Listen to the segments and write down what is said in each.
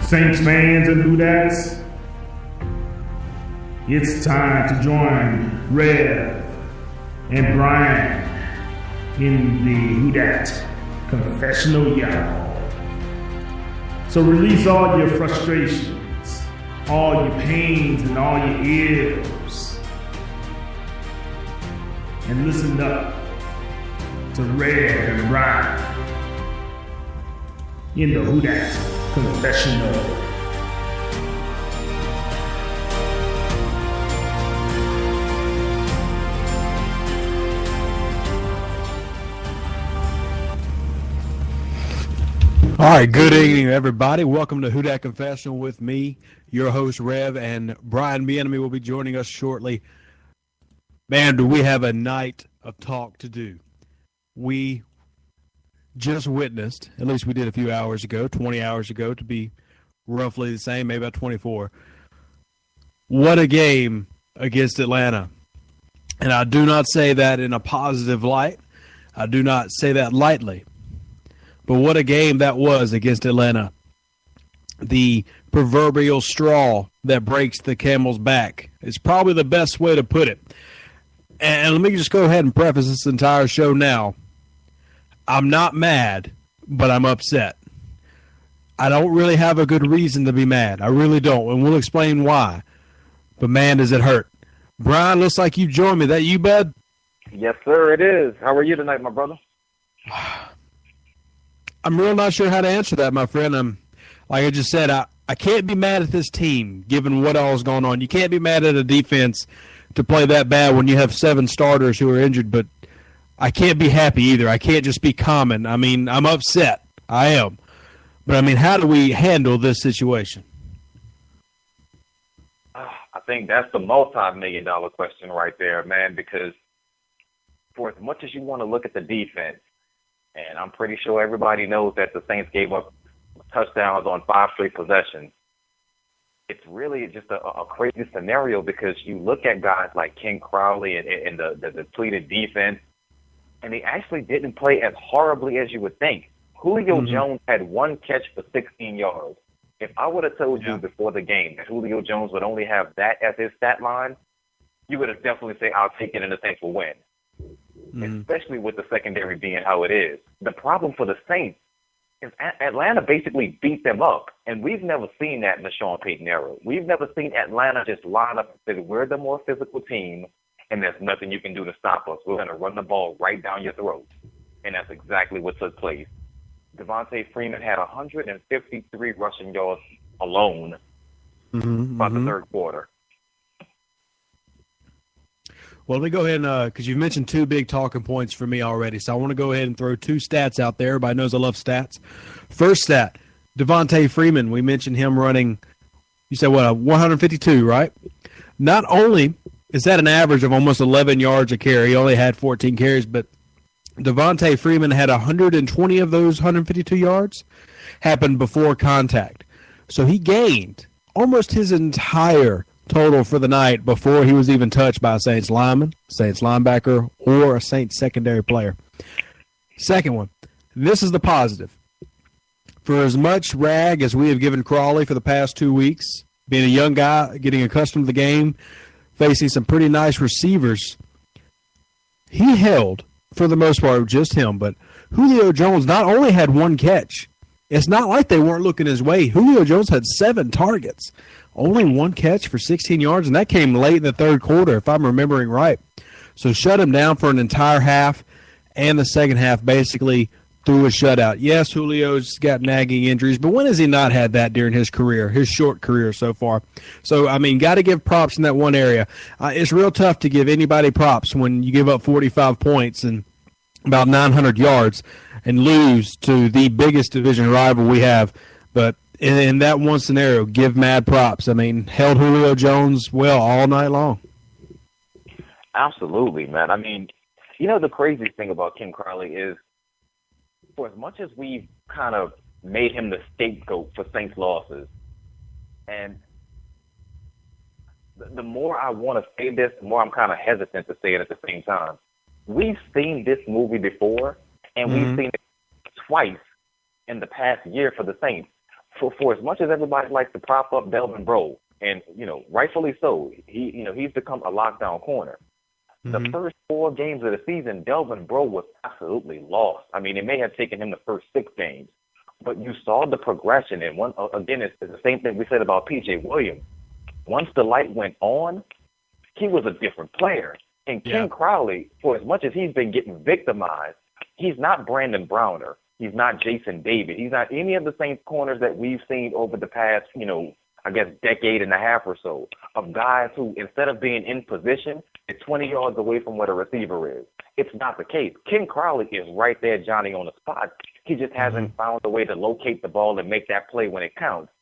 Saints fans and Who Dats, it's time to join Rev and Bryan in the Who Dat Confessional, y'all. So release all your frustrations, all your pains, and all your ills, and listen up to Rev and Bryan in the Who Dat Confessional. All right, good evening, everybody. Welcome to Who Dat Confessional with me, your host, Rev, and Bryan Bienemy will be joining us shortly. Man, do we have a night of talk to do. We just witnessed, at least we did a few hours ago, 20 hours ago to be roughly the same, maybe about 24. What a game against Atlanta. And I do not say that in a positive light. I do not say that lightly. But what a game that was against Atlanta. The proverbial straw that breaks the camel's back is probably the best way to put it. And let me just go ahead and preface this entire show now. I'm not mad, but I'm upset. I don't really have a good reason to be mad. I really don't, and we'll explain why. But, man, does it hurt. Bryan, looks like you joined me. That you, bud? Yes, sir, it is. How are you tonight, my brother? I'm real not sure how to answer that, my friend. Like I just said, I can't be mad at this team, given what all is going on. You can't be mad at a defense to play that bad when you have 7 starters who are injured, but I can't be happy either. I can't just be common. I mean, I'm upset. I am. But, I mean, how do we handle this situation? I think that's the multi-million-dollar question right there, man, because for as much as you want to look at the defense, and I'm pretty sure everybody knows that the Saints gave up touchdowns on 5 straight possessions, it's really just a crazy scenario because you look at guys like Ken Crowley and the depleted defense, and they actually didn't play as horribly as you would think. Julio Jones had 1 catch for 16 yards. If I would have told you before the game that Julio Jones would only have that as his stat line, you would have definitely said, I'll take it and the Saints will win, especially with the secondary being how it is. The problem for the Saints is Atlanta basically beat them up, and we've never seen that in the Sean Payton era. We've never seen Atlanta just line up and say, we're the more physical team, and there's nothing you can do to stop us. We're going to run the ball right down your throat. And that's exactly what took place. Devontae Freeman had 153 rushing yards alone by the third quarter. Well, let me go ahead and, because you've mentioned 2 big talking points for me already, so I want to go ahead and throw 2 stats out there. Everybody knows I love stats. First stat, Devontae Freeman, we mentioned him running, you said what, 152, right? Not only is that an average of almost 11 yards a carry, he only had 14 carries, but Devontae Freeman had 120 of those 152 yards happened before contact. So he gained almost his entire total for the night before he was even touched by a Saints lineman, Saints linebacker, or a Saints secondary player. Second one, this is the positive. For as much rag as we have given Crawley for the past 2 weeks, being a young guy, getting accustomed to the game, facing some pretty nice receivers, he held, for the most part, just him, but Julio Jones not only had 1 catch, it's not like they weren't looking his way. Julio Jones had 7 targets. Only 1 catch for 16 yards, and that came late in the third quarter, if I'm remembering right. So shut him down for an entire half, and the second half basically threw a shutout. Yes, Julio's got nagging injuries, but when has he not had that during his career, his short career so far? So, I mean, got to give props in that one area. It's real tough to give anybody props when you give up 45 points and about 900 yards and lose to the biggest division rival we have. But in that one scenario, give mad props. I mean, held Julio Jones well all night long. Absolutely, man. I mean, you know, the craziest thing about Ken Crowley is for as much as we've kind of made him the scapegoat for Saints losses, and the more I want to say this, the more I'm kind of hesitant to say it at the same time. We've seen this movie before, and we've seen it twice in the past year for the Saints. for as much as everybody likes to prop up Delvin Breaux, and rightfully so, he's become a lockdown corner. The first 4 games of the season, Delvin Breaux was absolutely lost. I mean, it may have taken him the first 6 games, but you saw the progression. And it's the same thing we said about P.J. Williams. Once the light went on, he was a different player. And Ken Crowley, for as much as he's been getting victimized, he's not Brandon Browner. He's not Jason David. He's not any of the Saints corners that we've seen over the past, decade and a half or so, of guys who, instead of being in position, is 20 yards away from where the receiver is. It's not the case. Ken Crowley is right there, Johnny, on the spot. He just hasn't found a way to locate the ball and make that play when it counts.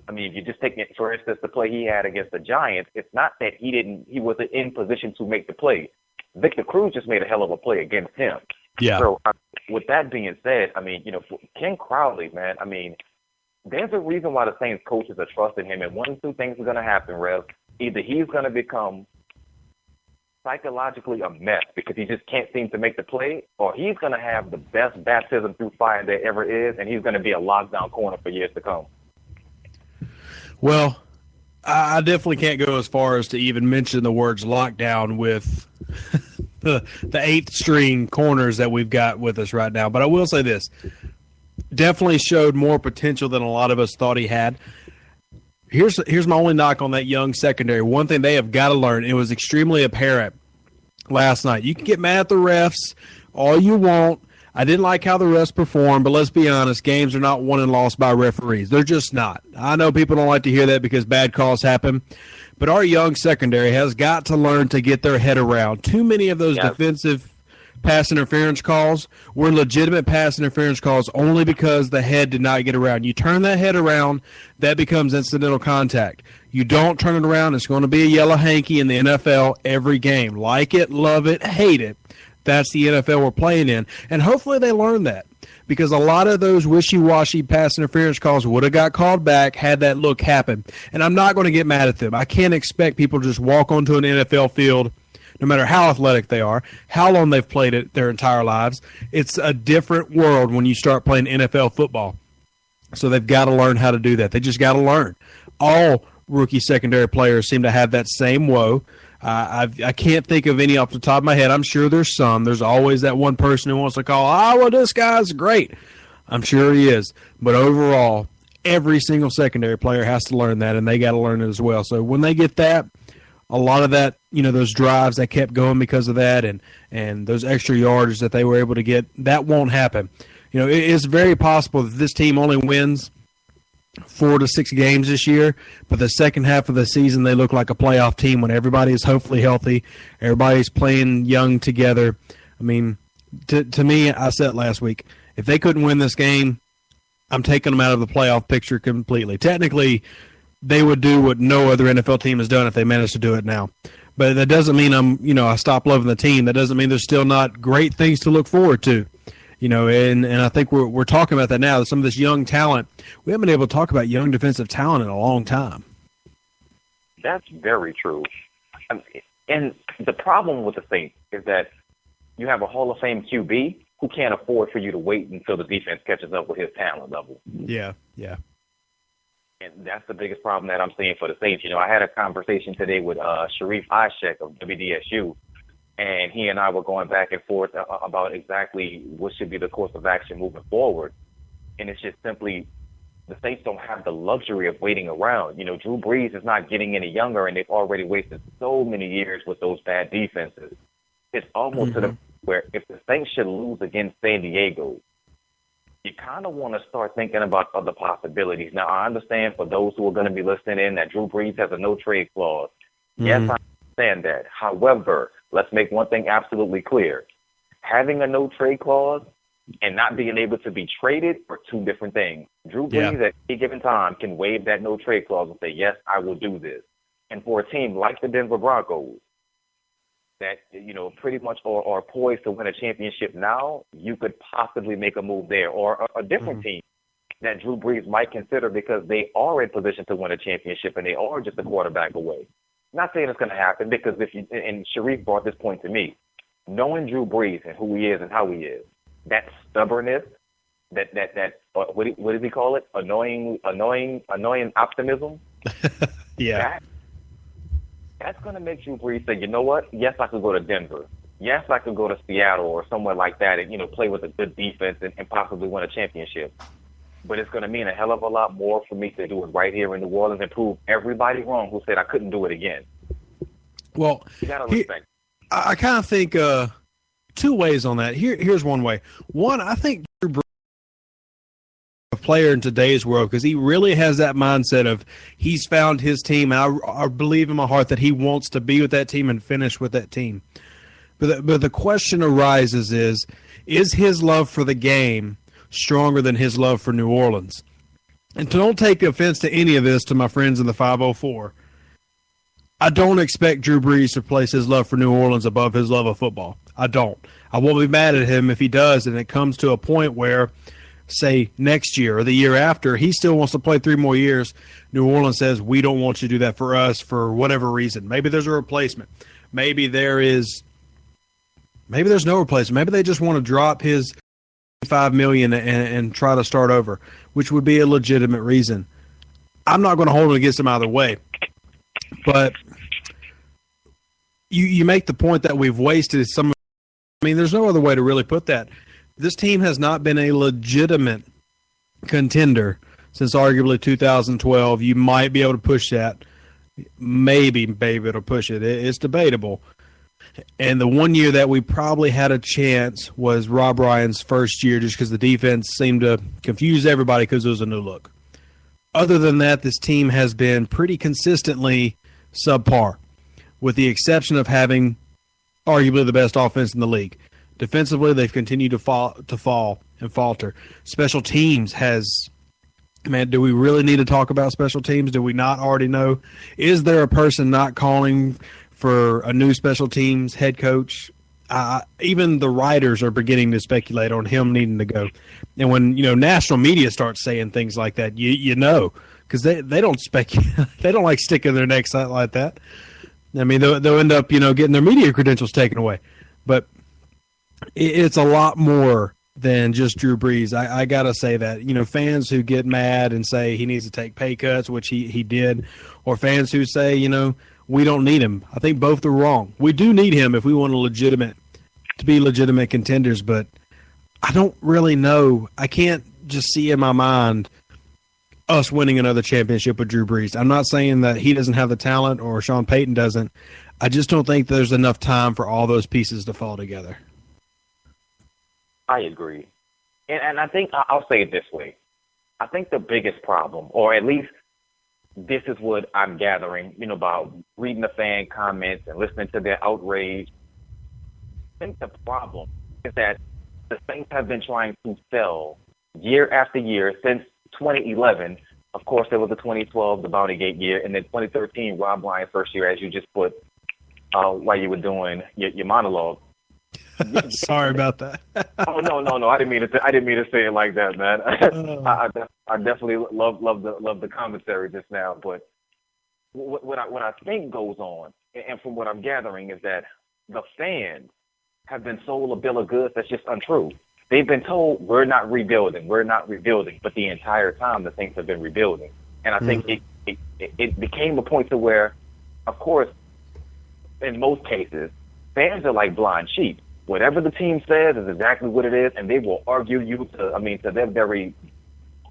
I mean, if you just take, for instance, the play he had against the Giants, it's not that he wasn't in position to make the play. Victor Cruz just made a hell of a play against him. Yeah. So with that being said, for Ken Crowley, man, there's a reason why the Saints coaches are trusting him, and one of 2 things are going to happen, Rev. Either he's going to become psychologically a mess because he just can't seem to make the play, or he's going to have the best baptism through fire there ever is, and he's going to be a lockdown corner for years to come. Well, I definitely can't go as far as to even mention the words lockdown with the 8th string corners that we've got with us right now. But I will say this. Definitely showed more potential than a lot of us thought he had. Here's my only knock on that young secondary. One thing they have got to learn, it was extremely apparent last night. You can get mad at the refs all you want. I didn't like how the refs performed, but let's be honest, games are not won and lost by referees. They're just not. I know people don't like to hear that because bad calls happen, but our young secondary has got to learn to get their head around. Too many of those defensive pass interference calls were legitimate pass interference calls only because the head did not get around. You turn that head around, that becomes incidental contact. You don't turn it around, it's going to be a yellow hanky in the NFL every game. Like it, love it, hate it. That's the NFL we're playing in. And hopefully they learn that, because a lot of those wishy-washy pass interference calls would have got called back had that look happen. And I'm not going to get mad at them. I can't expect people to just walk onto an NFL field, no matter how athletic they are, how long they've played it their entire lives. It's a different world when you start playing NFL football. So they've got to learn how to do that. They just got to learn. All rookie secondary players seem to have that same woe. I can't think of any off the top of my head. I'm sure there's some. There's always that one person who wants to call, this guy's great. I'm sure he is. But overall, every single secondary player has to learn that, and they got to learn it as well. So when they get that, a lot of that, those drives that kept going because of that and those extra yardage that they were able to get, that won't happen. It's very possible that this team only wins 4 to 6 games this year, but the second half of the season they look like a playoff team when everybody is hopefully healthy, everybody's playing young together. To me, I said last week, if they couldn't win this game, I'm taking them out of the playoff picture completely. Technically, they would do what no other NFL team has done if they managed to do it now. But that doesn't mean I stop loving the team. That doesn't mean there's still not great things to look forward to. And I think we're talking about that now. Some of this young talent, we haven't been able to talk about young defensive talent in a long time. That's very true. And the problem with the Saints is that you have a Hall of Fame QB who can't afford for you to wait until the defense catches up with his talent level. Yeah. And that's the biggest problem that I'm seeing for the Saints. I had a conversation today with Sharif Ishak of WDSU, and he and I were going back and forth about exactly what should be the course of action moving forward. And it's just simply the Saints don't have the luxury of waiting around. Drew Brees is not getting any younger, and they've already wasted so many years with those bad defenses. It's almost to the point where if the Saints should lose against San Diego, you kind of want to start thinking about other possibilities. Now, I understand for those who are going to be listening in that Drew Brees has a no-trade clause. Yes, I understand that. However, let's make one thing absolutely clear. Having a no-trade clause and not being able to be traded are 2 different things. Drew Brees at any given time can waive that no-trade clause and say, yes, I will do this. And for a team like the Denver Broncos that, pretty much are poised to win a championship now, you could possibly make a move there. Or a different team that Drew Brees might consider because they are in position to win a championship and they are just a quarterback away. Not saying it's going to happen because and Sharif brought this point to me, knowing Drew Brees and who he is and how he is, that stubbornness what does he call it? Annoying optimism. Yeah. That's going to make Drew Brees say, you know what? Yes, I could go to Denver. Yes, I could go to Seattle or somewhere like that and, play with a good defense and possibly win a championship. But it's going to mean a hell of a lot more for me to do it right here in New Orleans and prove everybody wrong who said I couldn't do it again. Well, you got to respect. I kind of think two ways on that. Here's one way. One, I think Drew Brees is a player in today's world because he really has that mindset of he's found his team. And I believe in my heart that he wants to be with that team and finish with that team. But the question arises is his love for the game stronger than his love for New Orleans? And don't take offense to any of this to my friends in the 504. I don't expect Drew Brees to place his love for New Orleans above his love of football. I don't. I won't be mad at him if he does, and it comes to a point where, say, next year or the year after, he still wants to play 3 more years. New Orleans says, we don't want you to do that for us for whatever reason. Maybe there's a replacement. Maybe there's no replacement. Maybe they just want to drop his $5 million and try to start over, which would be a legitimate reason. I'm not going to hold it against him either way. But you make the point that we've wasted some. I mean, there's no other way to really put that. This team has not been a legitimate contender since arguably 2012. You might be able to push that. Maybe it'll push it. It's debatable. And the one year that we probably had a chance was Rob Ryan's first year just because the defense seemed to confuse everybody because it was a new look. Other than that, this team has been pretty consistently subpar, with the exception of having arguably the best offense in the league. Defensively, they've continued to fall and falter. Special teams has – man, do we really need to talk about special teams? Do we not already know? Is there a person not calling – for a new special teams head coach? Even the writers are beginning to speculate on him needing to go. And when national media starts saying things like that, because they don't speculate, they don't like sticking their necks out like that. I mean, they'll end up getting their media credentials taken away. But it's a lot more than just Drew Brees. I gotta say that fans who get mad and say he needs to take pay cuts, which he did, or fans who say we don't need him. I think both are wrong. We do need him if we want to be legitimate contenders, but I don't really know. I can't just see in my mind us winning another championship with Drew Brees. I'm not saying that he doesn't have the talent or Sean Payton doesn't. I just don't think there's enough time for all those pieces to fall together. I agree. And I think I'll say it this way. I think the biggest problem, or at least this is what I'm gathering, about reading the fan comments and listening to their outrage. I think the problem is that the Saints have been trying to sell year after year since 2011. Of course, there was the 2012, the Bounty Gate year, and then 2013, Rob Bryan's first year, as you just put while you were doing your monologue. Sorry about that. Oh no! I didn't mean to say it like that, man. I definitely love the commentary just now. But what I think goes on, and from what I'm gathering, is that the fans have been sold a bill of goods that's just untrue. They've been told we're not rebuilding, but the entire time the Saints have been rebuilding. And I think it became a point to where, of course, in most cases, fans are like blind sheep. Whatever the team says is exactly what it is, and they will argue you to their very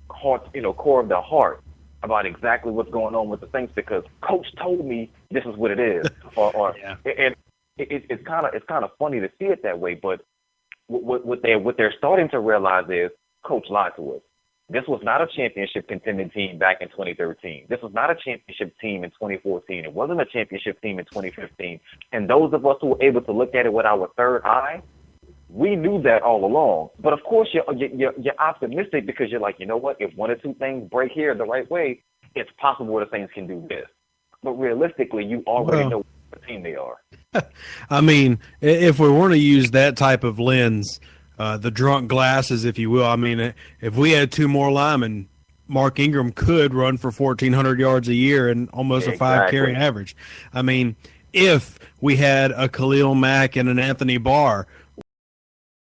heart, core of their heart about exactly what's going on with the Saints because Coach told me this is what it is. Yeah. And it's kind of funny to see it that way, but what they're starting to realize is Coach lied to us. This was not a championship contending team back in 2013. This was not a championship team in 2014. It wasn't a championship team in 2015. And those of us who were able to look at it with our third eye, we knew that all along. But of course, you're optimistic because you're like, you know what? If one or two things break here the right way, it's possible the Saints can do this. But realistically, you already know what team they are. I mean, if we want to use that type of lens, the drunk glasses, if you will. I mean, if we had 2 more linemen, Mark Ingram could run for 1,400 yards a year and almost a 5-carry average. I mean, if we had a Khalil Mack and an Anthony Barr,